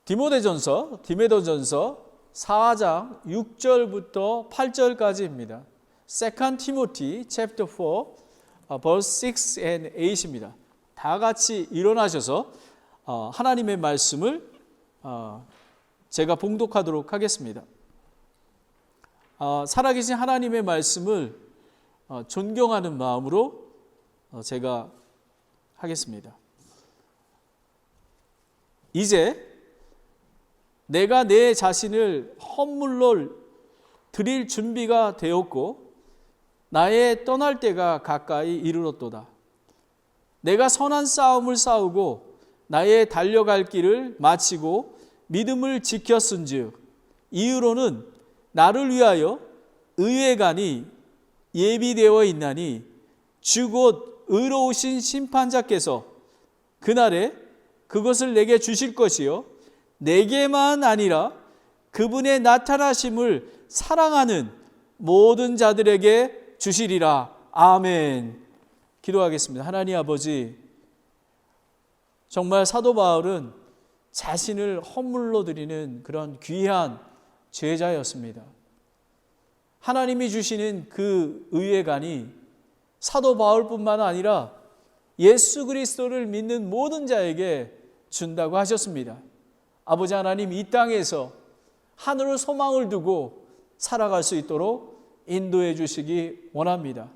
디모데전서 4장 6절부터 8절까지입니다. 2 Timothy chapter 4 verse 6 and 8입니다. 다 같이 일어나셔서 하나님의 말씀을 제가 봉독하도록 하겠습니다. 살아계신 하나님의 말씀을 존경하는 마음으로 제가 하겠습니다. 이제 내가 내 자신을 헌물로 드릴 준비가 되었고 나의 떠날 때가 가까이 이르렀도다. 내가 선한 싸움을 싸우고 나의 달려갈 길을 마치고 믿음을 지켰은즉 이후로는 나를 위하여 의의 관이 예비되어 있나니 주 곧 의로우신 심판자께서 그날에 그것을 내게 주실 것이요 내게만 아니라 그분의 나타나심을 사랑하는 모든 자들에게 주시리라. 아멘. 기도하겠습니다. 하나님 아버지, 정말 사도 바울은 자신을 헌물로 드리는 그런 귀한 제자였습니다. 하나님이 주시는 그 의의 관이 사도 바울뿐만 아니라 예수 그리스도를 믿는 모든 자에게 준다고 하셨습니다. 아버지 하나님, 이 땅에서 하늘을 소망을 두고 살아갈 수 있도록 인도해 주시기 원합니다.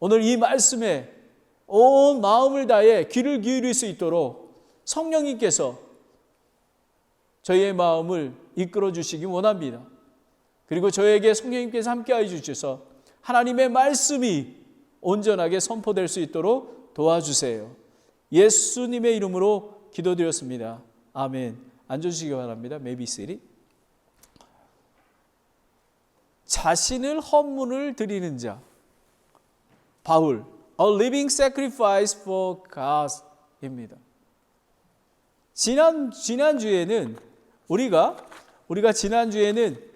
오늘 이 말씀에 온 마음을 다해 귀를 기울일 수 있도록 성령님께서 저희의 마음을 이끌어 주시기 원합니다. 그리고 저에게 성령님께서 함께하여 주셔서 하나님의 말씀이 온전하게 선포될 수 있도록 도와주세요. 예수님의 이름으로 기도드렸습니다. 아멘. 앉아주시기 바랍니다. Maybe sit. 자신을 헌물을 드리는 자 바울, A living sacrifice for God입니다. 지난주에는 우리가 지난주에는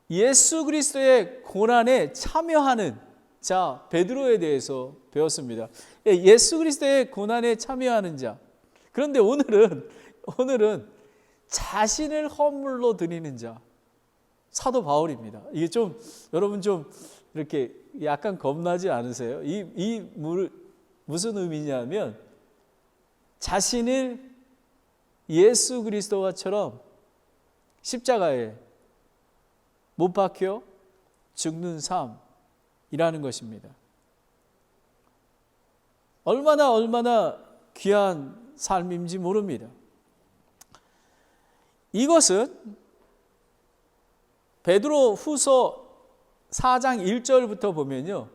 예수 그리스도의 고난에 참여하는 자 베드로에 대해서 배웠습니다. 예수 그리스도의 고난에 참여하는 자. 그런데 오늘은 자신을 헌물로 드리는 자 사도 바울입니다. 이게 좀 여러분 좀 이렇게 약간 겁나지 않으세요? 이 무슨 의미냐면 자신을 예수 그리스도와처럼 십자가에 못 박혀 죽는 삶이라는 것입니다. 얼마나 귀한 삶인지 모릅니다. 이것은 베드로 후서 4장 1절부터 보면요,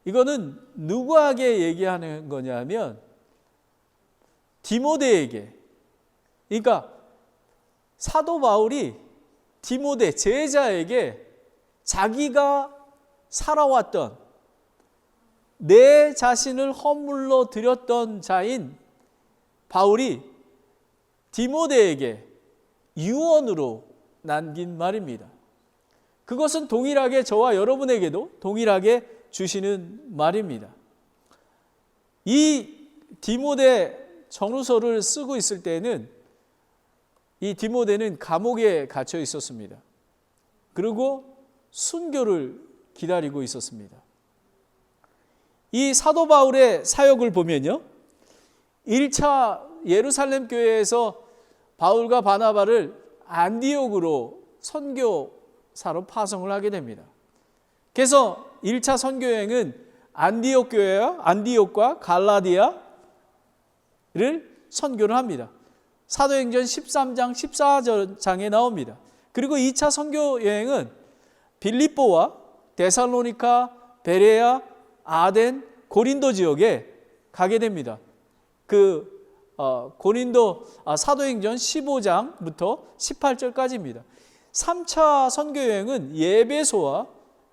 이거는 누구에게 얘기하는 거냐면 디모데에게, 그러니까 사도 바울이 디모데 제자에게 자기가 살아왔던 내 자신을 헌물로 드렸던 자인 바울이 디모데에게 유언으로 남긴 말입니다. 그것은 동일하게 저와 여러분에게도 동일하게 주시는 말입니다. 이 디모데 전후서를 쓰고 있을 때는 이 디모데는 감옥에 갇혀 있었습니다. 그리고 순교를 기다리고 있었습니다. 이 사도 바울의 사역을 보면요, 1차 예루살렘 교회에서 바울과 바나바를 안디옥으로 선교사로 파송을 하게 됩니다. 그래서 1차 선교여행은 안디옥 교회와 안디옥과 갈라디아를 선교를 합니다. 사도행전 13장 14장에 나옵니다. 그리고 2차 선교 여행은 빌립보와 데살로니카, 베레아, 아덴, 고린도 지역에 가게 됩니다. 고린도 사도행전 15장부터 18절까지입니다. 3차 선교 여행은 예배소와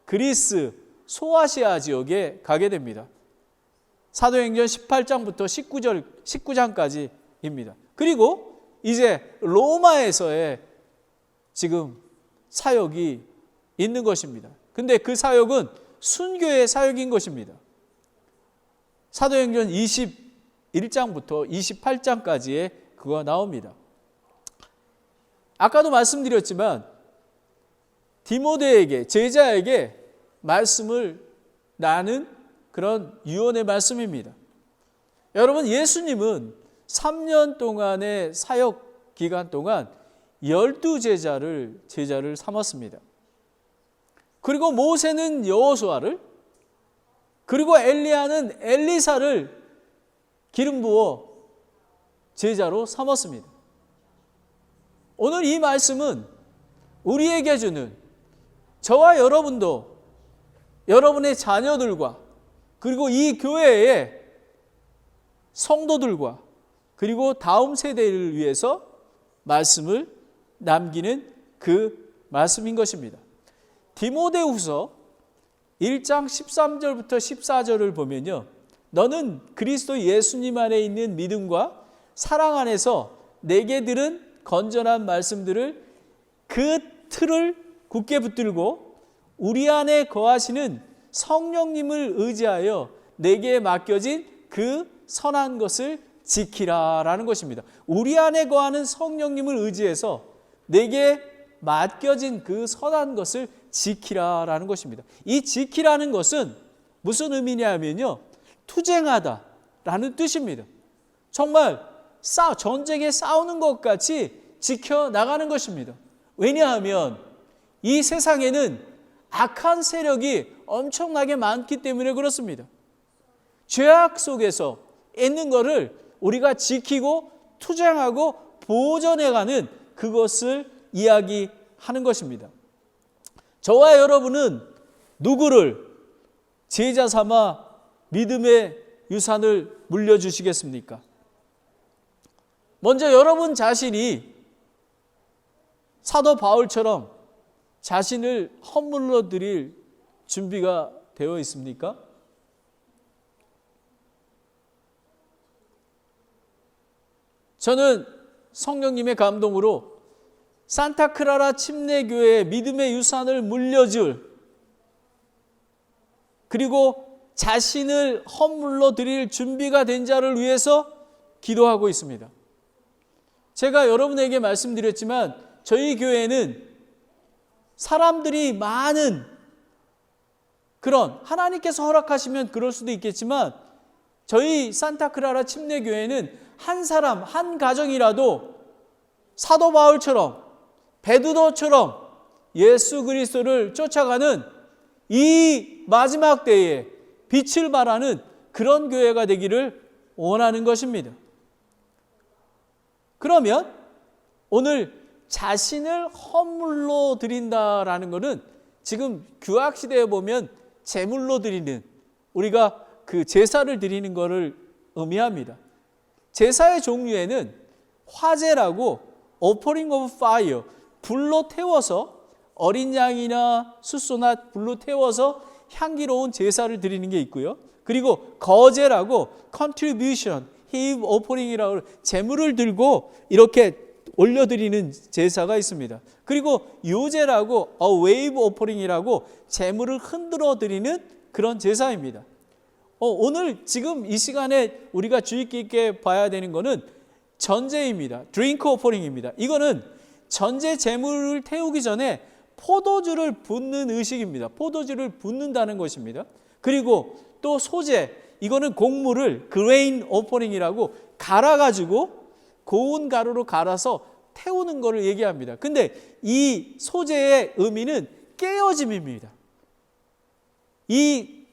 그리스, 소아시아 지역에 가게 됩니다. 사도행전 18장부터 19장까지입니다. 그리고 이제 로마에서의 지금 사역이 있는 것입니다. 근데 그 사역은 순교의 사역인 것입니다. 사도행전 1장부터 28장까지의 그가 나옵니다. 아까도 말씀드렸지만 디모데에게, 제자에게 말씀을 나눈 그런 유언의 말씀입니다. 여러분, 예수님은 3년 동안의 사역 기간 동안 12제자를 삼았습니다. 그리고 모세는 여호수아를, 그리고 엘리야는 엘리사를 기름 부어 제자로 삼았습니다. 오늘 이 말씀은 우리에게 주는, 저와 여러분도 여러분의 자녀들과 그리고 이 교회의 성도들과 그리고 다음 세대를 위해서 말씀을 남기는 그 말씀인 것입니다. 디모데후서 1장 13절부터 14절을 보면요, 너는 그리스도 예수님 안에 있는 믿음과 사랑 안에서 내게 들은 건전한 말씀들을, 그 틀을 굳게 붙들고 우리 안에 거하시는 성령님을 의지하여 내게 맡겨진 그 선한 것을 지키라라는 것입니다. 우리 안에 거하는 성령님을 의지해서 내게 맡겨진 그 선한 것을 지키라라는 것입니다. 이 지키라는 것은 무슨 의미냐면요, 투쟁하다라는 뜻입니다. 정말 전쟁에 싸우는 것 같이 지켜나가는 것입니다. 왜냐하면 이 세상에는 악한 세력이 엄청나게 많기 때문에 그렇습니다. 죄악 속에서 있는 것을 우리가 지키고 투쟁하고 보존해가는 그것을 이야기하는 것입니다. 저와 여러분은 누구를 제자 삼아 믿음의 유산을 물려주시겠습니까? 먼저 여러분 자신이 사도 바울처럼 자신을 허물러 드릴 준비가 되어 있습니까? 저는 성령님의 감동으로 산타크라라 침례교회의 믿음의 유산을 물려줄, 그리고 자신을 허물러 드릴 준비가 된 자를 위해서 기도하고 있습니다. 제가 여러분에게 말씀드렸지만 저희 교회는 사람들이 많은, 그런 하나님께서 허락하시면 그럴 수도 있겠지만 저희 산타크라라 침례교회는 한 사람, 한 가정이라도 사도 바울처럼, 베드로처럼 예수 그리스도를 쫓아가는 이 마지막 때에 빛을 발하는 그런 교회가 되기를 원하는 것입니다. 그러면 오늘 자신을 허물로 드린다라는 것은 지금 구약 시대에 보면 제물로 드리는, 우리가 그 제사를 드리는 것을 의미합니다. 제사의 종류에는 화제라고 offering of fire, 불로 태워서 어린 양이나 숫소나 불로 태워서 향기로운 제사를 드리는 게 있고요. 그리고 거제라고 contribution, heave offering이라고 제물을 들고 이렇게 올려드리는 제사가 있습니다. 그리고 유제라고 a wave offering이라고 제물을 흔들어 드리는 그런 제사입니다. 오늘 지금 이 시간에 우리가 주의 깊게 봐야 되는 것은 전제입니다. drink offering입니다. 이거는 전제 제물을 태우기 전에 포도주를 붓는 의식입니다. 포도주를 붓는다는 것입니다. 그리고 또 소제, 이거는 곡물을 grain offering이라고 갈아가지고 고운 가루로 갈아서 태우는 것을 얘기합니다. 근데 이 소제의 의미는 깨어짐입니다. 이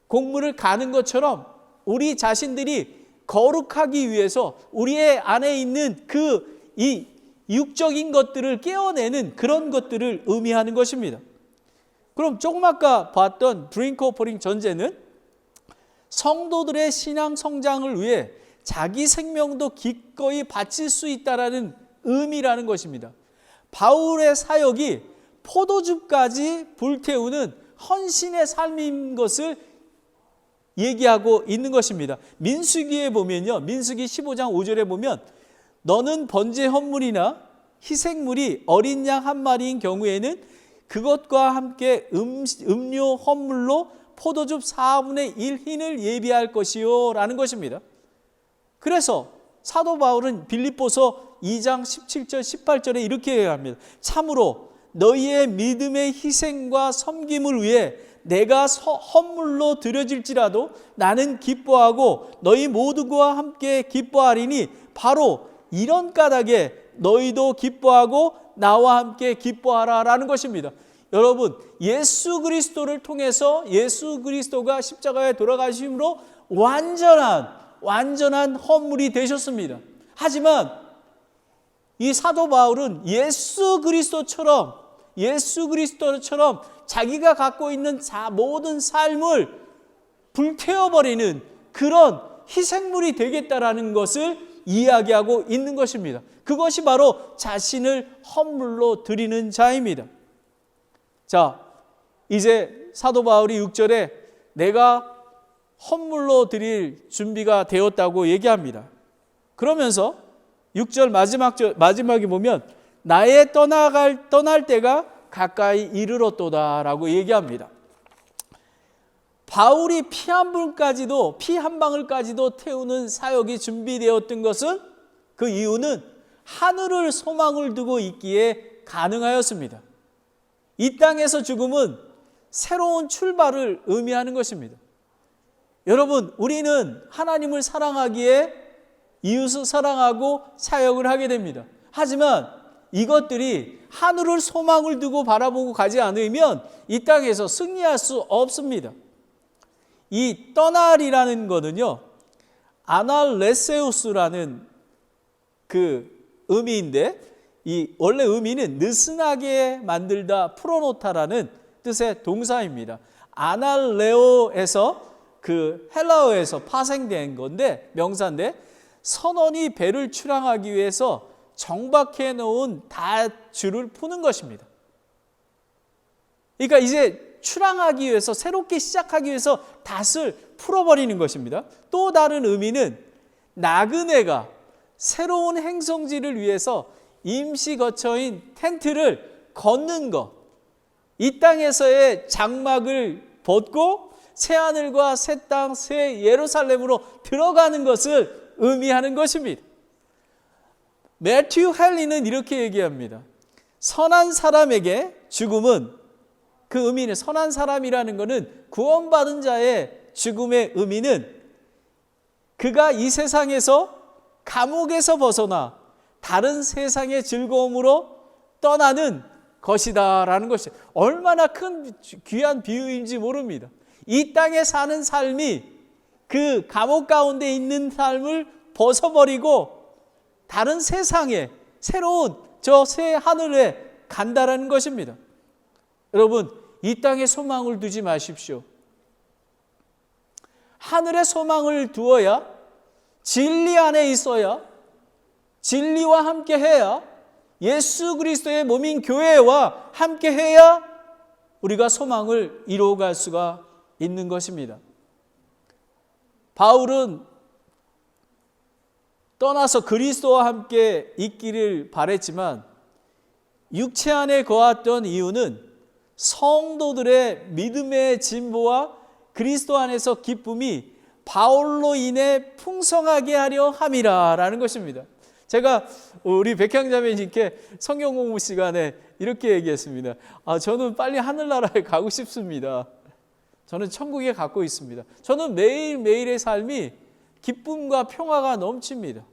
곡물을 가는 것처럼 우리 자신들이 거룩하기 위해서 우리의 안에 있는 이 육적인 것들을 깨어내는 그런 것들을 의미하는 것입니다. 그럼 조금 아까 봤던 드링크 오퍼링 전제는 성도들의 신앙 성장을 위해 자기 생명도 기꺼이 바칠 수 있다라는 의미라는 것입니다. 바울의 사역이 포도주까지 불태우는 헌신의 삶인 것을 얘기하고 있는 것입니다. 민수기에 보면요, 민수기 15장 5절에 보면 너는 번제 헌물이나 희생물이 어린 양 한 마리인 경우에는 그것과 함께 음료 헌물로 포도즙 4분의 1 흰을 예비할 것이요 라는 것입니다. 그래서 사도 바울은 빌립보서 2장 17절 18절에 이렇게 얘기합니다. 참으로 너희의 믿음의 희생과 섬김을 위해 내가 헌물로 드려질지라도 나는 기뻐하고 너희 모두와 함께 기뻐하리니 바로 이런 까닭에 너희도 기뻐하고 나와 함께 기뻐하라라는 것입니다. 여러분, 예수 그리스도를 통해서 예수 그리스도가 십자가에 돌아가심으로 완전한 헌물이 되셨습니다. 하지만 이 사도 바울은 예수 그리스도처럼 자기가 갖고 있는 모든 삶을 불태워버리는 그런 희생물이 되겠다라는 것을 이야기하고 있는 것입니다. 그것이 바로 자신을 헌물로 드리는 자입니다. 자, 이제 사도 바울이 6절에 내가 헌물로 드릴 준비가 되었다고 얘기합니다. 그러면서 6절 마지막에 보면 나의 떠날 때가 가까이 이르렀도다라고 얘기합니다. 바울이 피 한 방울까지도 태우는 사역이 준비되었던 것은 그 이유는 하늘을 소망을 두고 있기에 가능하였습니다. 이 땅에서 죽음은 새로운 출발을 의미하는 것입니다. 여러분, 우리는 하나님을 사랑하기에 이웃을 사랑하고 사역을 하게 됩니다. 하지만 이것들이 하늘을 소망을 두고 바라보고 가지 않으면 이 땅에서 승리할 수 없습니다. 이 떠날이라는 거는요, 아날레세우스라는 그 의미인데, 이 원래 의미는 느슨하게 만들다 프로노타라는 뜻의 동사입니다. 아날레오에서 그 헬라어에서 파생된 건데, 명사인데, 선원이 배를 출항하기 위해서 정박해 놓은 닷줄을 푸는 것입니다. 그러니까 이제 출항하기 위해서, 새롭게 시작하기 위해서 닷을 풀어버리는 것입니다. 또 다른 의미는 나그네가 새로운 행성지를 위해서 임시 거처인 텐트를 걷는 것, 이 땅에서의 장막을 벗고 새하늘과 새 땅, 새 예루살렘으로 들어가는 것을 의미하는 것입니다. 매튜 헨리는 이렇게 얘기합니다. 선한 사람에게 죽음은, 그 의미는, 선한 사람이라는 것은 구원받은 자의 죽음의 의미는 그가 이 세상에서 감옥에서 벗어나 다른 세상의 즐거움으로 떠나는 것이다라는 것이 얼마나 큰 귀한 비유인지 모릅니다. 이 땅에 사는 삶이 그 감옥 가운데 있는 삶을 벗어버리고 다른 세상에, 새로운 저 새 하늘에 간다라는 것입니다. 여러분, 이 땅에 소망을 두지 마십시오. 하늘에 소망을 두어야, 진리 안에 있어야, 진리와 함께 해야, 예수 그리스도의 몸인 교회와 함께 해야 우리가 소망을 이루어갈 수가 있는 것입니다. 바울은 떠나서 그리스도와 함께 있기를 바랬지만 육체 안에 거했던 이유는 성도들의 믿음의 진보와 그리스도 안에서 기쁨이 바울로 인해 풍성하게 하려 함이라라는 것입니다. 제가 우리 백향자매님께 성경 공부 시간에 이렇게 얘기했습니다. 저는 빨리 하늘나라에 가고 싶습니다. 저는 천국에 갖고 있습니다. 저는 매일매일의 삶이 기쁨과 평화가 넘칩니다.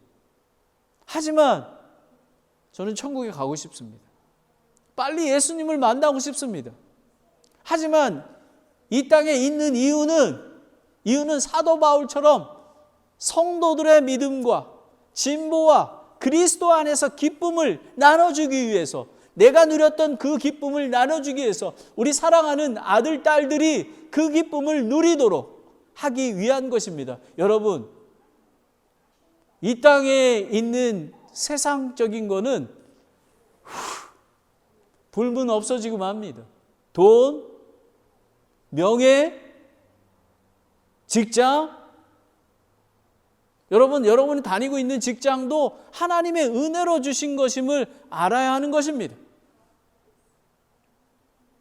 하지만 저는 천국에 가고 싶습니다. 빨리 예수님을 만나고 싶습니다. 하지만 이 땅에 있는 이유는 사도 바울처럼 성도들의 믿음과 진보와 그리스도 안에서 기쁨을 나눠주기 위해서, 내가 누렸던 그 기쁨을 나눠주기 위해서 우리 사랑하는 아들, 딸들이 그 기쁨을 누리도록 하기 위한 것입니다. 여러분, 이 땅에 있는 세상적인 거는 불문 없어지고 맙니다. 돈, 명예, 직장, 여러분이 다니고 있는 직장도 하나님의 은혜로 주신 것임을 알아야 하는 것입니다.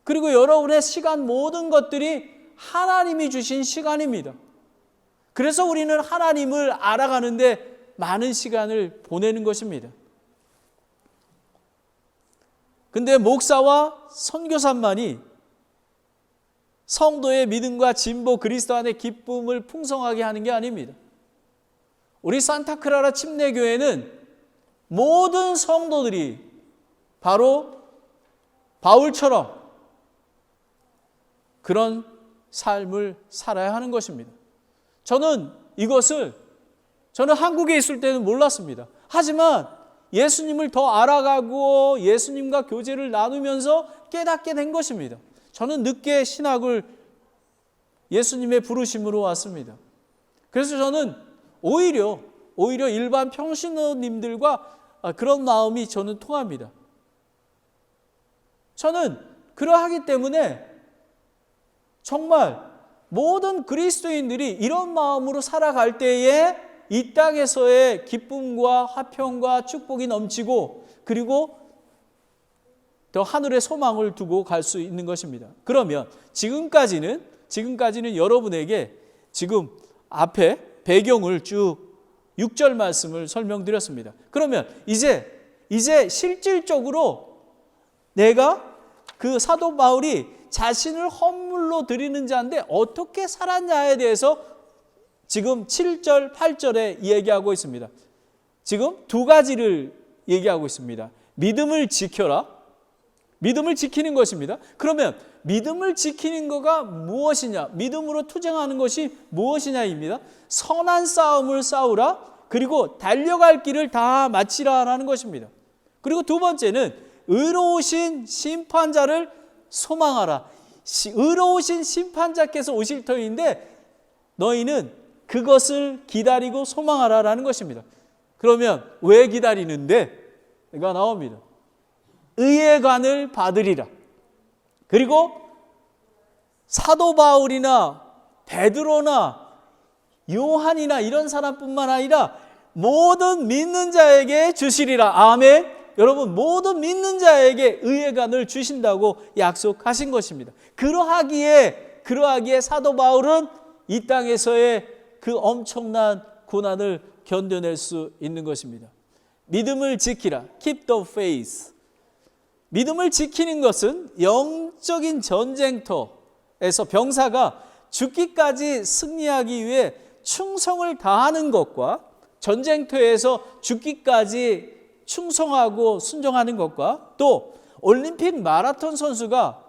그리고 여러분의 시간, 모든 것들이 하나님이 주신 시간입니다. 그래서 우리는 하나님을 알아가는데 많은 시간을 보내는 것입니다. 근데 목사와 선교사만이 성도의 믿음과 진보 그리스도 안의 기쁨을 풍성하게 하는 게 아닙니다. 우리 산타크라라 침례교회는 모든 성도들이 바로 바울처럼 그런 삶을 살아야 하는 것입니다. 저는 한국에 있을 때는 몰랐습니다. 하지만 예수님을 더 알아가고 예수님과 교제를 나누면서 깨닫게 된 것입니다. 저는 늦게 신학을 예수님의 부르심으로 왔습니다. 그래서 저는 오히려 일반 평신도님들과 그런 마음이 저는 통합니다. 저는 그러하기 때문에 정말 모든 그리스도인들이 이런 마음으로 살아갈 때에 이 땅에서의 기쁨과 화평과 축복이 넘치고 그리고 더 하늘의 소망을 두고 갈 수 있는 것입니다. 그러면 지금까지는 여러분에게 지금 앞에 배경을 쭉 6절 말씀을 설명드렸습니다. 그러면 이제 실질적으로 내가 그 사도 바울이 자신을 헌물로 드리는 자인데 어떻게 살았냐에 대해서 지금 7절, 8절에 얘기하고 있습니다. 지금 두 가지를 얘기하고 있습니다. 믿음을 지켜라. 믿음을 지키는 것입니다. 그러면 믿음을 지키는 거가 무엇이냐? 믿음으로 투쟁하는 것이 무엇이냐입니다. 선한 싸움을 싸우라. 그리고 달려갈 길을 다 마치라라는 것입니다. 그리고 두 번째는 의로우신 심판자를 소망하라. 의로우신 심판자께서 오실 터인데 너희는 그것을 기다리고 소망하라라는 것입니다. 그러면 왜 기다리는데? 이거 나옵니다. 의의 관을 받으리라. 그리고 사도 바울이나 베드로나 요한이나 이런 사람뿐만 아니라 모든 믿는 자에게 주시리라. 아멘. 여러분, 모든 믿는 자에게 의의 관을 주신다고 약속하신 것입니다. 그러하기에 사도 바울은 이 땅에서의 그 엄청난 고난을 견뎌낼 수 있는 것입니다. 믿음을 지키라. Keep the faith. 믿음을 지키는 것은 영적인 전쟁터에서 병사가 죽기까지 승리하기 위해 충성을 다하는 것과 전쟁터에서 죽기까지 충성하고 순종하는 것과 또 올림픽 마라톤 선수가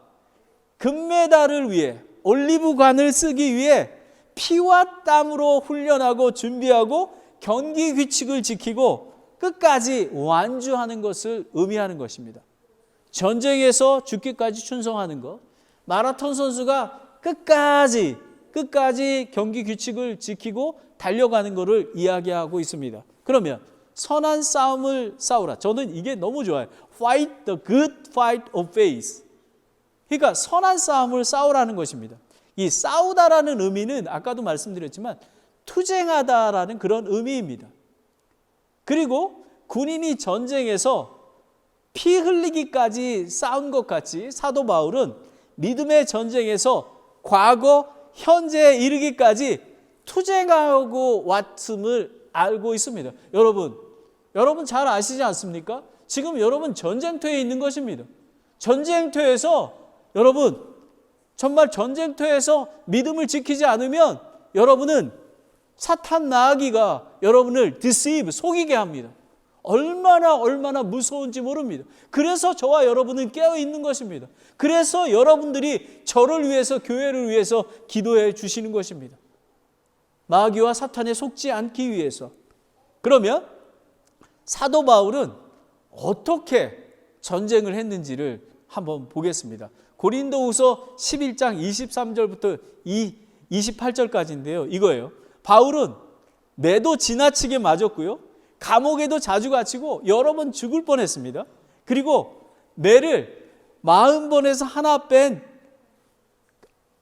금메달을 위해 올리브관을 쓰기 위해 피와 땀으로 훈련하고 준비하고 경기 규칙을 지키고 끝까지 완주하는 것을 의미하는 것입니다. 전쟁에서 죽기까지 충성하는 것, 마라톤 선수가 끝까지 경기 규칙을 지키고 달려가는 것을 이야기하고 있습니다. 그러면 선한 싸움을 싸우라. 저는 이게 너무 좋아요. Fight the good fight of faith. 그러니까 선한 싸움을 싸우라는 것입니다. 이 싸우다라는 의미는 아까도 말씀드렸지만 투쟁하다라는 그런 의미입니다. 그리고 군인이 전쟁에서 피 흘리기까지 싸운 것 같이 사도 바울은 믿음의 전쟁에서 과거, 현재에 이르기까지 투쟁하고 왔음을 알고 있습니다. 여러분 잘 아시지 않습니까? 지금 여러분 전쟁터에 있는 것입니다. 전쟁터에서 여러분 정말 전쟁터에서 믿음을 지키지 않으면 여러분은 사탄 나귀가 여러분을 deceive, 속이게 합니다. 얼마나 무서운지 모릅니다. 그래서 저와 여러분은 깨어 있는 것입니다. 그래서 여러분들이 저를 위해서, 교회를 위해서 기도해 주시는 것입니다. 마귀와 사탄에 속지 않기 위해서. 그러면 사도 바울은 어떻게 전쟁을 했는지를 한번 보겠습니다. 고린도후서 11장 23절부터 28절까지인데요. 이거예요. 바울은 매도 지나치게 맞았고요. 감옥에도 자주 갇히고 여러 번 죽을 뻔했습니다. 그리고 매를 40번에서 하나 뺀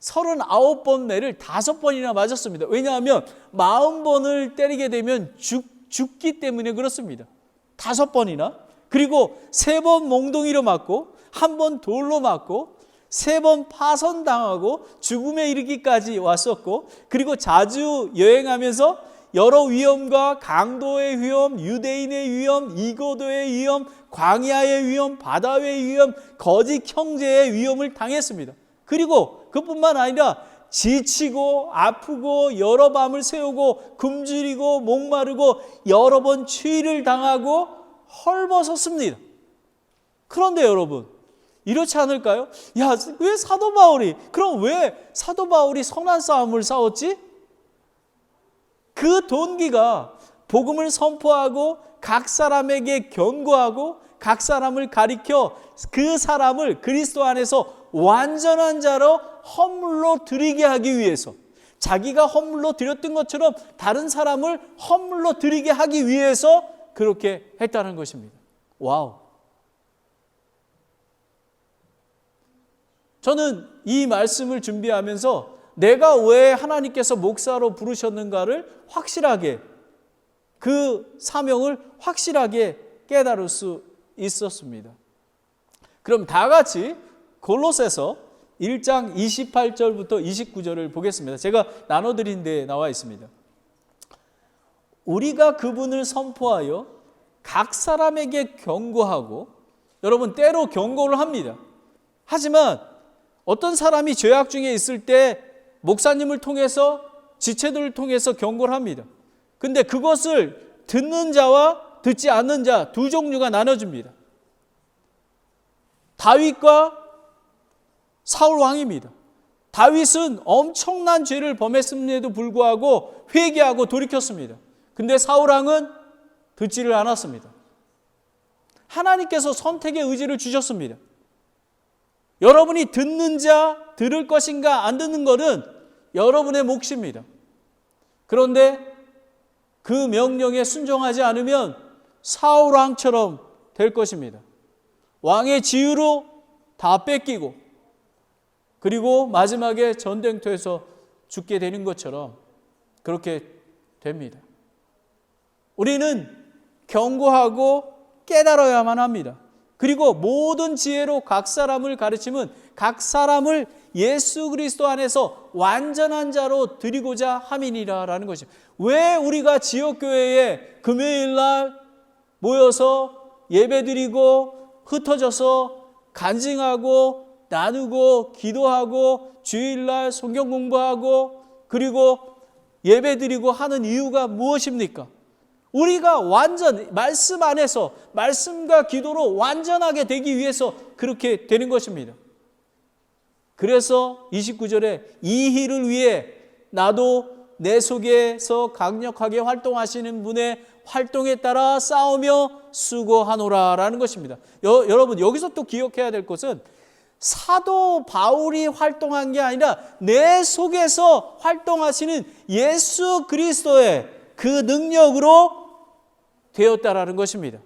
39번 매를 5번이나 맞았습니다. 왜냐하면 40번을 때리게 되면 죽기 때문에 그렇습니다. 5번이나. 그리고 3번 몽둥이로 맞고 1번 돌로 맞고 3번 파선당하고 죽음에 이르기까지 왔었고, 그리고 자주 여행하면서 여러 위험과 강도의 위험, 유대인의 위험, 이고도의 위험, 광야의 위험, 바다의 위험, 거짓 형제의 위험을 당했습니다. 그리고 그뿐만 아니라 지치고 아프고 여러 밤을 새우고 굶주리고 목마르고 여러 번 추위를 당하고 헐벗었습니다. 그런데 여러분, 이렇지 않을까요? 야, 왜 사도 바울이, 그럼 왜 사도 바울이 선한 싸움을 싸웠지? 그 동기가 복음을 선포하고 각 사람에게 견고하고 각 사람을 가리켜 그 사람을 그리스도 안에서 완전한 자로 허물로 드리게 하기 위해서, 자기가 허물로 드렸던 것처럼 다른 사람을 허물로 드리게 하기 위해서 그렇게 했다는 것입니다. 와우. 저는 이 말씀을 준비하면서 내가 왜 하나님께서 목사로 부르셨는가를 확실하게, 그 사명을 확실하게 깨달을 수 있었습니다. 그럼 다 같이 골로새서 1장 28절부터 29절을 보겠습니다. 제가 나눠드린 데에 나와 있습니다. 우리가 그분을 선포하여 각 사람에게 경고하고, 여러분 때로 경고를 합니다. 하지만 어떤 사람이 죄악 중에 있을 때 목사님을 통해서, 지체들을 통해서 경고를 합니다. 근데 그것을 듣는 자와 듣지 않는 자 두 종류가 나눠집니다. 다윗과 사울 왕입니다. 다윗은 엄청난 죄를 범했음에도 불구하고 회개하고 돌이켰습니다. 근데 사울 왕은 듣지를 않았습니다. 하나님께서 선택의 의지를 주셨습니다. 여러분이 듣는 자, 들을 것인가 안 듣는 것은 여러분의 몫입니다. 그런데 그 명령에 순종하지 않으면 사울 왕처럼 될 것입니다. 왕의 지위로 다 뺏기고, 그리고 마지막에 전쟁터에서 죽게 되는 것처럼 그렇게 됩니다. 우리는 경고하고 깨달아야만 합니다. 그리고 모든 지혜로 각 사람을 가르치면 각 사람을 예수 그리스도 안에서 완전한 자로 드리고자 함이니라라는 것입니다. 왜 우리가 지역교회에 금요일날 모여서 예배드리고 흩어져서 간증하고 나누고 기도하고 주일날 성경 공부하고 그리고 예배드리고 하는 이유가 무엇입니까? 우리가 완전 말씀 안에서 말씀과 기도로 완전하게 되기 위해서 그렇게 되는 것입니다. 그래서 29절에 이 일을 위해 나도 내 속에서 강력하게 활동하시는 분의 활동에 따라 싸우며 수고하노라 라는 것입니다. 여러분 여기서 또 기억해야 될 것은 사도 바울이 활동한 게 아니라 내 속에서 활동하시는 예수 그리스도의 그 능력으로 되었다라는 것입니다.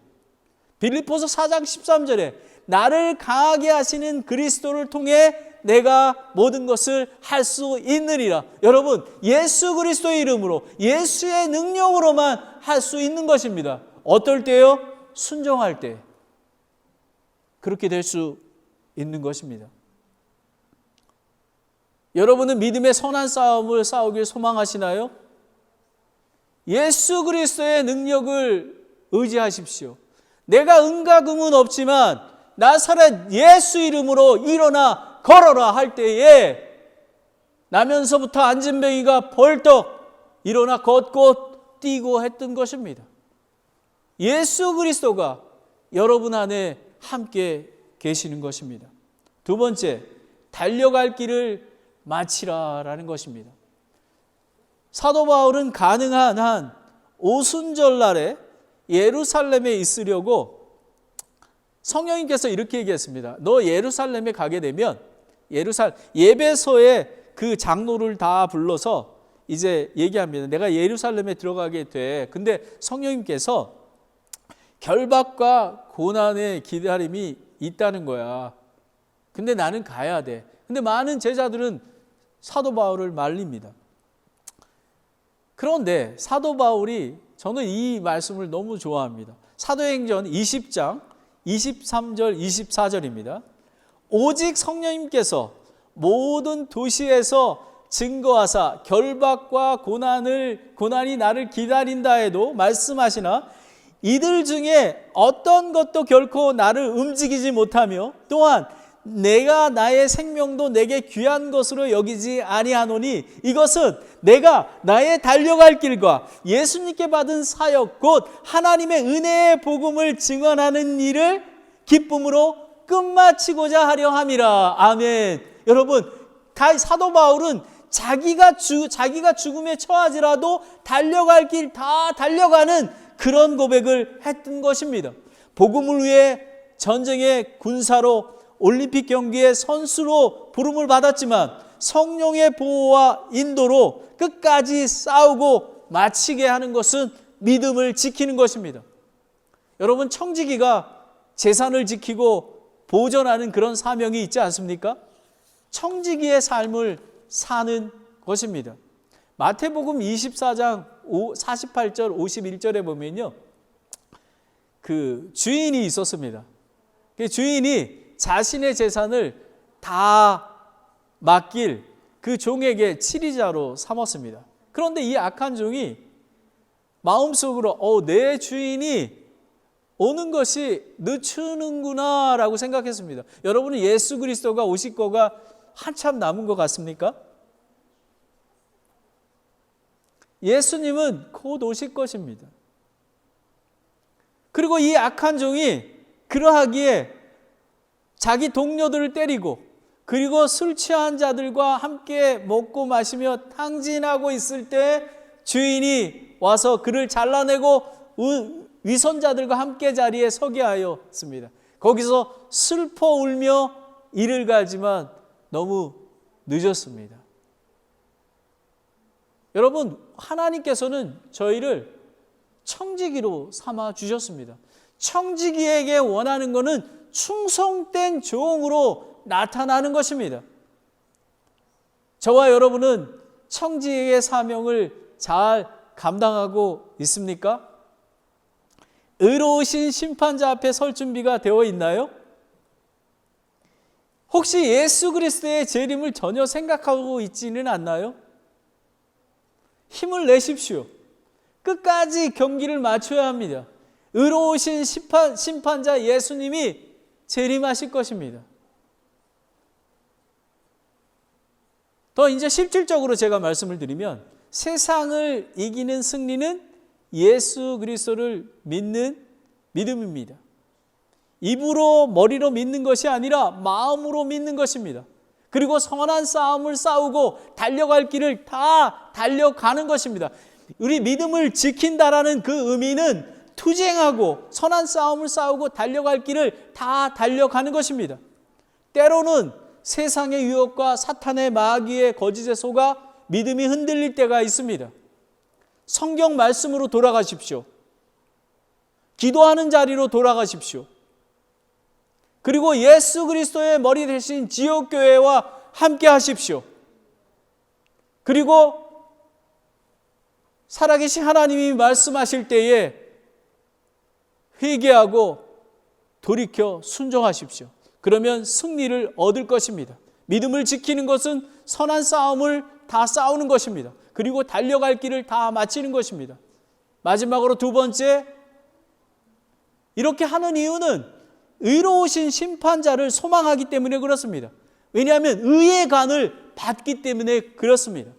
빌립보서 4장 13절에 나를 강하게 하시는 그리스도를 통해 내가 모든 것을 할 수 있느니라. 여러분 예수 그리스도의 이름으로 예수의 능력으로만 할 수 있는 것입니다. 어떨 때요? 순종할 때 그렇게 될 수 있는 것입니다. 여러분은 믿음의 선한 싸움을 싸우길 소망하시나요? 예수 그리스도의 능력을 의지하십시오. 내가 응가금은 없지만 나사렛 예수 이름으로 일어나 걸어라 할 때에 나면서부터 안진뱅이가 벌떡 일어나 걷고 뛰고 했던 것입니다. 예수 그리스도가 여러분 안에 함께 계시는 것입니다. 두 번째, 달려갈 길을 마치라라는 것입니다. 사도 바울은 가능한 한 오순절날에 예루살렘에 있으려고 성령님께서 이렇게 얘기했습니다. 너 예루살렘에 가게 되면 예배소에 그 장로를 다 불러서 이제 얘기합니다. 내가 예루살렘에 들어가게 돼. 근데 성령님께서 결박과 고난의 기다림이 있다는 거야. 근데 나는 가야 돼. 근데 많은 제자들은 사도 바울을 말립니다. 그런데 사도 바울이, 저는 이 말씀을 너무 좋아합니다. 사도행전 20장 23절 24절입니다. 오직 성령님께서 모든 도시에서 증거하사 결박과 고난이 나를 기다린다 해도 말씀하시나 이들 중에 어떤 것도 결코 나를 움직이지 못하며 또한 내가 나의 생명도 내게 귀한 것으로 여기지 아니하노니 이것은 내가 나의 달려갈 길과 예수님께 받은 사역 곧 하나님의 은혜의 복음을 증언하는 일을 기쁨으로 끝마치고자 하려 함이라. 아멘. 여러분, 사도 바울은 자기가 죽음에 처하지라도 달려갈 길 다 달려가는 그런 고백을 했던 것입니다. 복음을 위해 전쟁의 군사로 올림픽 경기의 선수로 부름을 받았지만 성령의 보호와 인도로 끝까지 싸우고 마치게 하는 것은 믿음을 지키는 것입니다. 여러분, 청지기가 재산을 지키고 보존하는 그런 사명이 있지 않습니까? 청지기의 삶을 사는 것입니다. 마태복음 24장 48절 51절에 보면요, 그 주인이 있었습니다. 그 주인이 자신의 재산을 다 맡길 그 종에게 치리자로 삼았습니다. 그런데 이 악한 종이 마음속으로 내 주인이 오는 것이 늦추는구나 라고 생각했습니다. 여러분은 예수 그리스도가 오실 거가 한참 남은 것 같습니까? 예수님은 곧 오실 것입니다. 그리고 이 악한 종이 그러하기에 자기 동료들을 때리고 그리고 술 취한 자들과 함께 먹고 마시며 탕진하고 있을 때 주인이 와서 그를 잘라내고 위선자들과 함께 자리에 서게 하였습니다. 거기서 슬퍼 울며 이를 갈지만 너무 늦었습니다. 여러분, 하나님께서는 저희를 청지기로 삼아 주셨습니다. 청지기에게 원하는 것은 충성된 종으로 나타나는 것입니다. 저와 여러분은 청지기의 사명을 잘 감당하고 있습니까? 의로우신 심판자 앞에 설 준비가 되어 있나요? 혹시 예수 그리스도의 재림을 전혀 생각하고 있지는 않나요? 힘을 내십시오. 끝까지 경기를 맞춰야 합니다. 의로우신 심판자 예수님이 재림하실 것입니다. 더 이제 실질적으로 제가 말씀을 드리면 세상을 이기는 승리는 예수 그리스도를 믿는 믿음입니다. 입으로 머리로 믿는 것이 아니라 마음으로 믿는 것입니다. 그리고 선한 싸움을 싸우고 달려갈 길을 다 달려가는 것입니다. 우리 믿음을 지킨다라는 그 의미는 투쟁하고 선한 싸움을 싸우고 달려갈 길을 다 달려가는 것입니다. 때로는 세상의 유혹과 사탄의 마귀의 거짓에 속아 믿음이 흔들릴 때가 있습니다. 성경 말씀으로 돌아가십시오. 기도하는 자리로 돌아가십시오. 그리고 예수 그리스도의 머리 대신 지옥교회와 함께 하십시오. 그리고 살아계신 하나님이 말씀하실 때에 회개하고 돌이켜 순종하십시오. 그러면 승리를 얻을 것입니다. 믿음을 지키는 것은 선한 싸움을 다 싸우는 것입니다. 그리고 달려갈 길을 다 마치는 것입니다. 마지막으로 두 번째, 이렇게 하는 이유는 의로우신 심판자를 소망하기 때문에 그렇습니다. 왜냐하면 의의 간을 받기 때문에 그렇습니다.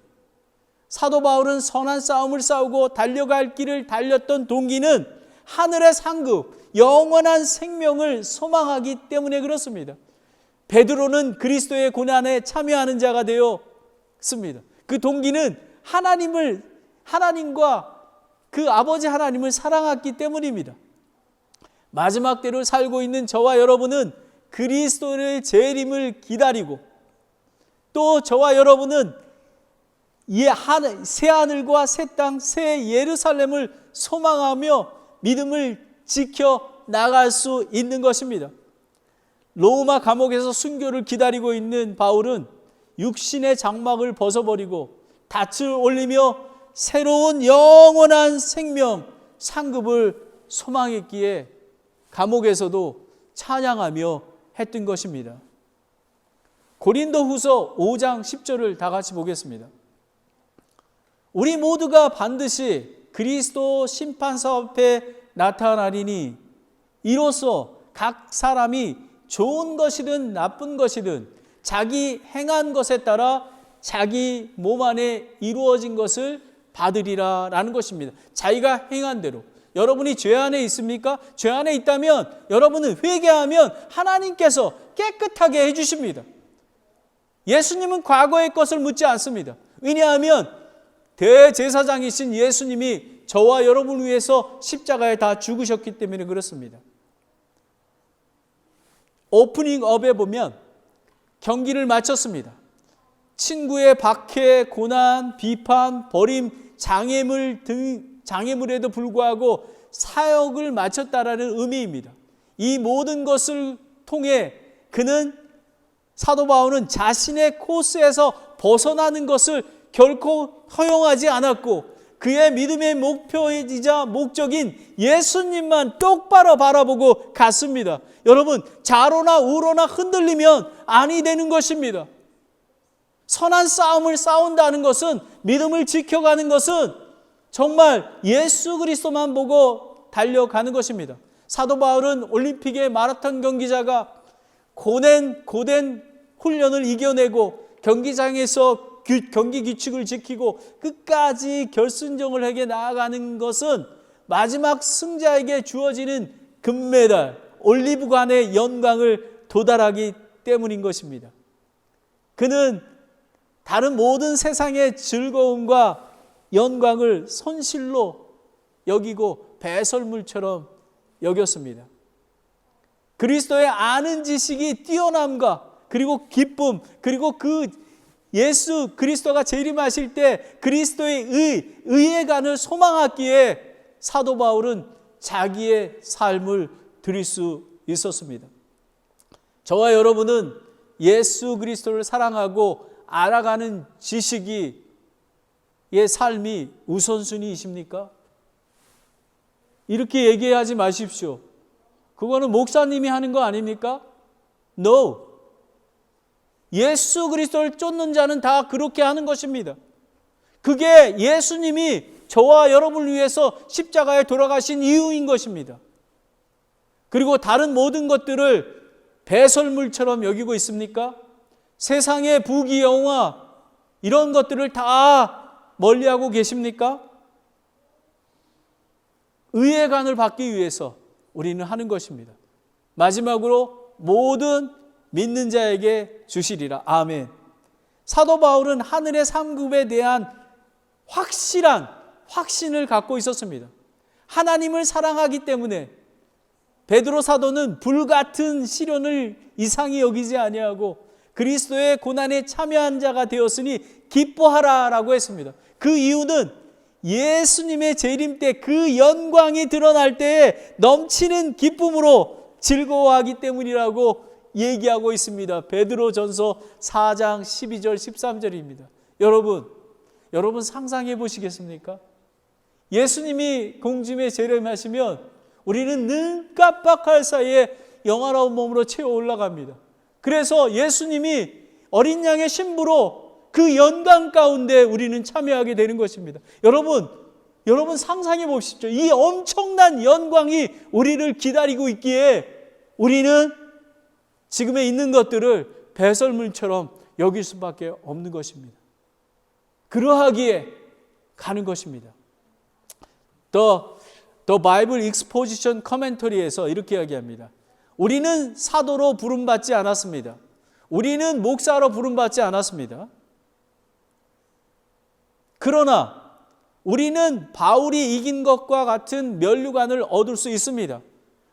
사도 바울은 선한 싸움을 싸우고 달려갈 길을 달렸던 동기는 하늘의 상급, 영원한 생명을 소망하기 때문에 그렇습니다. 베드로는 그리스도의 고난에 참여하는 자가 되었습니다. 그 동기는 하나님과 그 아버지 하나님을 사랑했기 때문입니다. 마지막 때를 살고 있는 저와 여러분은 그리스도의 재림을 기다리고 또 저와 여러분은 새 하늘과 새 땅, 새 예루살렘을 소망하며 믿음을 지켜 나갈 수 있는 것입니다. 로마 감옥에서 순교를 기다리고 있는 바울은 육신의 장막을 벗어버리고 닻을 올리며 새로운 영원한 생명, 상급을 소망했기에 감옥에서도 찬양하며 했던 것입니다. 고린도후서 5장 10절을 다 같이 보겠습니다. 우리 모두가 반드시 그리스도 심판서 앞에 나타나리니 이로써 각 사람이 좋은 것이든 나쁜 것이든 자기 행한 것에 따라 자기 몸 안에 이루어진 것을 받으리라 라는 것입니다. 자기가 행한 대로. 여러분이 죄 안에 있습니까? 죄 안에 있다면 여러분은 회개하면 하나님께서 깨끗하게 해주십니다. 예수님은 과거의 것을 묻지 않습니다. 왜냐하면 대제사장이신 예수님이 저와 여러분을 위해서 십자가에 다 죽으셨기 때문에 그렇습니다. 오프닝업에 보면 경기를 마쳤습니다. 친구의 박해, 고난, 비판, 버림, 장애물에도 불구하고 사역을 마쳤다라는 의미입니다. 이 모든 것을 통해 사도 바울은 자신의 코스에서 벗어나는 것을 결코 허용하지 않았고 그의 믿음의 목표이자 목적인 예수님만 똑바로 바라보고 갔습니다. 여러분, 좌로나 우로나 흔들리면 아니 되는 것입니다. 선한 싸움을 싸운다는 것은, 믿음을 지켜가는 것은 정말 예수 그리스도만 보고 달려가는 것입니다. 사도 바울은 올림픽의 마라톤 경기자가 고된 훈련을 이겨내고 경기장에서 경기 규칙을 지키고 끝까지 결승전을 향해 나아가는 것은 마지막 승자에게 주어지는 금메달, 올리브관의 영광을 도달하기 때문인 것입니다. 그는 다른 모든 세상의 즐거움과 영광을 손실로 여기고 배설물처럼 여겼습니다. 그리스도의 아는 지식이 뛰어남과 그리고 기쁨, 그리고 그 예수 그리스도가 재림하실 때 그리스도의 의의 간을 소망하기에 사도 바울은 자기의 삶을 드릴 수 있었습니다. 저와 여러분은 예수 그리스도를 사랑하고 알아가는 지식이 삶이 우선순위이십니까? 이렇게 얘기하지 마십시오. 그거는 목사님이 하는 거 아닙니까? No. 예수 그리스도를 쫓는 자는 다 그렇게 하는 것입니다. 그게 예수님이 저와 여러분을 위해서 십자가에 돌아가신 이유인 것입니다. 그리고 다른 모든 것들을 배설물처럼 여기고 있습니까? 세상의 부귀영화 이런 것들을 다 멀리하고 계십니까? 의의 간을 받기 위해서 우리는 하는 것입니다. 마지막으로 모든 믿는 자에게 주시리라. 아멘. 사도 바울은 하늘의 상급에 대한 확실한 확신을 갖고 있었습니다. 하나님을 사랑하기 때문에 베드로 사도는 불같은 시련을 이상히 여기지 아니하고 그리스도의 고난에 참여한 자가 되었으니 기뻐하라라고 했습니다. 그 이유는 예수님의 재림 때 그 영광이 드러날 때에 넘치는 기쁨으로 즐거워하기 때문이라고 얘기하고 있습니다. 베드로전서 4장 12절 13절입니다. 여러분 상상해 보시겠습니까? 예수님이 공중에 재림하시면 우리는 눈 깜빡할 사이에 영화로운 몸으로 채워 올라갑니다. 그래서 예수님이 어린 양의 신부로 그 영광 가운데 우리는 참여하게 되는 것입니다. 여러분 상상해 보십시오. 이 엄청난 영광이 우리를 기다리고 있기에 우리는 지금에 있는 것들을 배설물처럼 여길 수밖에 없는 것입니다. 그러하기에 가는 것입니다. The Bible Exposition Commentary에서 이렇게 이야기합니다. 우리는 사도로 부름받지 않았습니다. 우리는 목사로 부름받지 않았습니다. 그러나 우리는 바울이 이긴 것과 같은 면류관을 얻을 수 있습니다.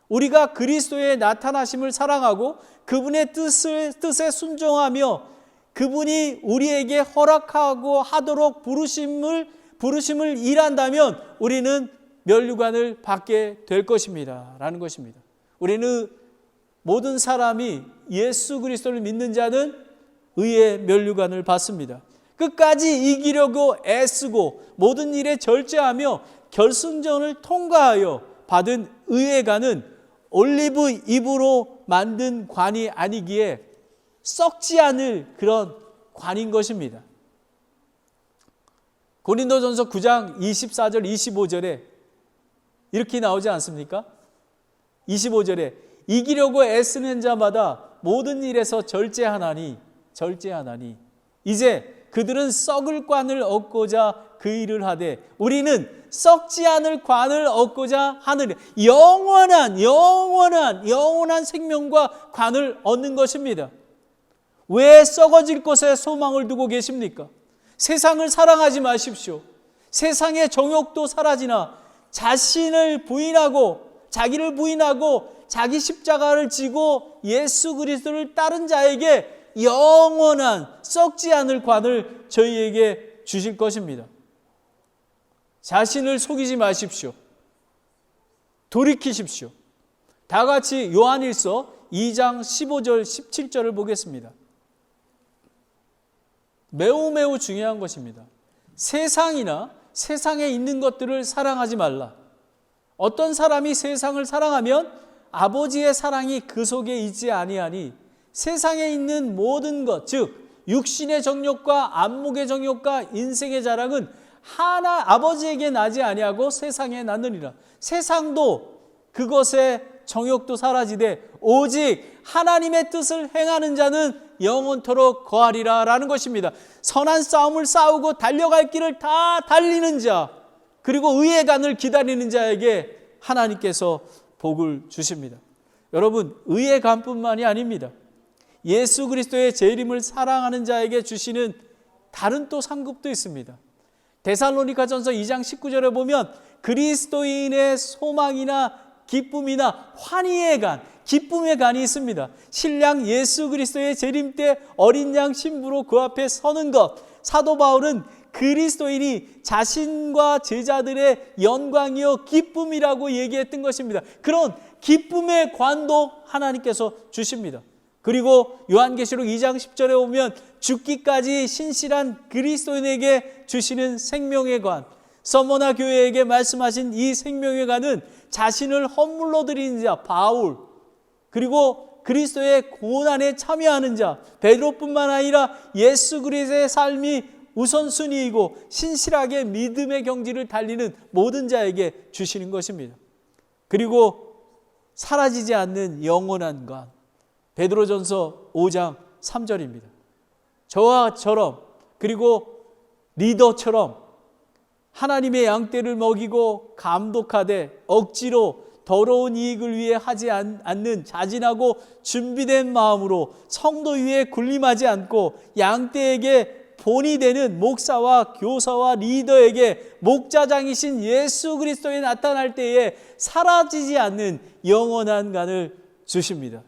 우리가 그리스도의 나타나심을 사랑하고 그분의 뜻에 순종하며 그분이 우리에게 허락하고 하도록 부르심을 일한다면 우리는 면류관을 받게 될 것입니다. 라는 것입니다. 우리는 모든 사람이 예수 그리스도를 믿는 자는 의의 면류관을 받습니다. 끝까지 이기려고 애쓰고 모든 일에 절제하며 결승전을 통과하여 받은 의의 관은 올리브 잎으로 만든 관이 아니기에 썩지 않을 그런 관인 것입니다. 고린도전서 9장 24절 25절에 이렇게 나오지 않습니까? 25절에 이기려고 애쓰는 자마다 모든 일에서 절제하나니 이제 그들은 썩을 관을 얻고자 그 일을 하되 우리는 썩지 않을 관을 얻고자 하느니 영원한 생명과 관을 얻는 것입니다. 왜 썩어질 것에 소망을 두고 계십니까? 세상을 사랑하지 마십시오. 세상의 정욕도 사라지나 자기를 부인하고 자기 십자가를 지고 예수 그리스도를 따른 자에게 영원한 썩지 않을 관을 저희에게 주실 것입니다. 자신을 속이지 마십시오. 돌이키십시오. 다 같이 요한일서 2장 15절 17절을 보겠습니다. 매우 중요한 것입니다. 세상이나 세상에 있는 것들을 사랑하지 말라. 어떤 사람이 세상을 사랑하면 아버지의 사랑이 그 속에 있지 아니하니 세상에 있는 모든 것, 즉 육신의 정욕과 안목의 정욕과 인생의 자랑은 하나 아버지에게 나지 아니하고 세상에 나느니라. 세상도 그것의 정욕도 사라지되 오직 하나님의 뜻을 행하는 자는 영원토록 거하리라 라는 것입니다. 선한 싸움을 싸우고 달려갈 길을 다 달리는 자, 그리고 의의 간을 기다리는 자에게 하나님께서 복을 주십니다. 여러분, 의의 간뿐만이 아닙니다. 예수 그리스도의 재림을 사랑하는 자에게 주시는 다른 또 상급도 있습니다. 데살로니가전서 2장 19절에 보면 그리스도인의 소망이나 기쁨이나 환희의 간, 기쁨의 간이 있습니다. 신랑 예수 그리스도의 재림 때 어린 양 신부로 그 앞에 서는 것. 사도 바울은 그리스도인이 자신과 제자들의 영광이요 기쁨이라고 얘기했던 것입니다. 그런 기쁨의 관도 하나님께서 주십니다. 그리고 요한계시록 2장 10절에 보면 죽기까지 신실한 그리스도인에게 주시는 생명의 관, 서머나 교회에게 말씀하신 이 생명의 관은 자신을 헌물로 드리는 자 바울, 그리고 그리스도의 고난에 참여하는 자 베드로뿐만 아니라 예수 그리스도의 삶이 우선순위이고 신실하게 믿음의 경지를 달리는 모든 자에게 주시는 것입니다. 그리고 사라지지 않는 영원한 관, 베드로전서 5장 3절입니다. 저와 저럼, 그리고 리더처럼 하나님의 양떼를 먹이고 감독하되 억지로 더러운 이익을 위해 하지 않는 자진하고 준비된 마음으로 성도 위에 군림하지 않고 양떼에게 본이 되는 목사와 교사와 리더에게 목자장이신 예수 그리스도에 나타날 때에 사라지지 않는 영원한 간을 주십니다.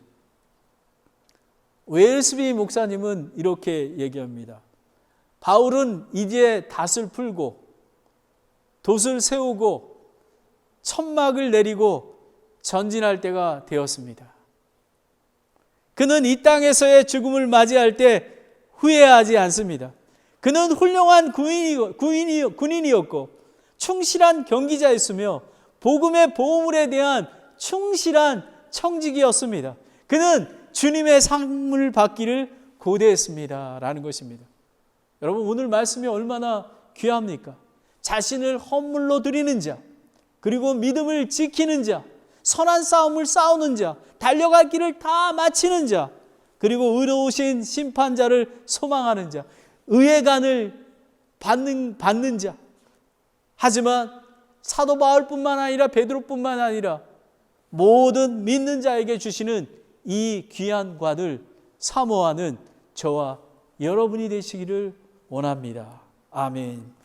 웨일스비 목사님은 이렇게 얘기합니다. 바울은 이제 닷을 풀고 돛을 세우고 천막을 내리고 전진할 때가 되었습니다. 그는 이 땅에서의 죽음을 맞이할 때 후회하지 않습니다. 그는 훌륭한 군인이었고 충실한 경기자였으며 복음의 보물에 대한 충실한 청직이었습니다. 그는 주님의 상을 받기를 고대했습니다 라는 것입니다. 여러분, 오늘 말씀이 얼마나 귀합니까? 자신을 헌물로 드리는 자, 그리고 믿음을 지키는 자, 선한 싸움을 싸우는 자, 달려갈 길을 다 마치는 자, 그리고 의로우신 심판자를 소망하는 자, 의의 간을 받는 자. 하지만 사도 바울뿐만 아니라 베드로뿐만 아니라 모든 믿는 자에게 주시는 이 귀한 관을 사모하는 저와 여러분이 되시기를 원합니다. 아멘.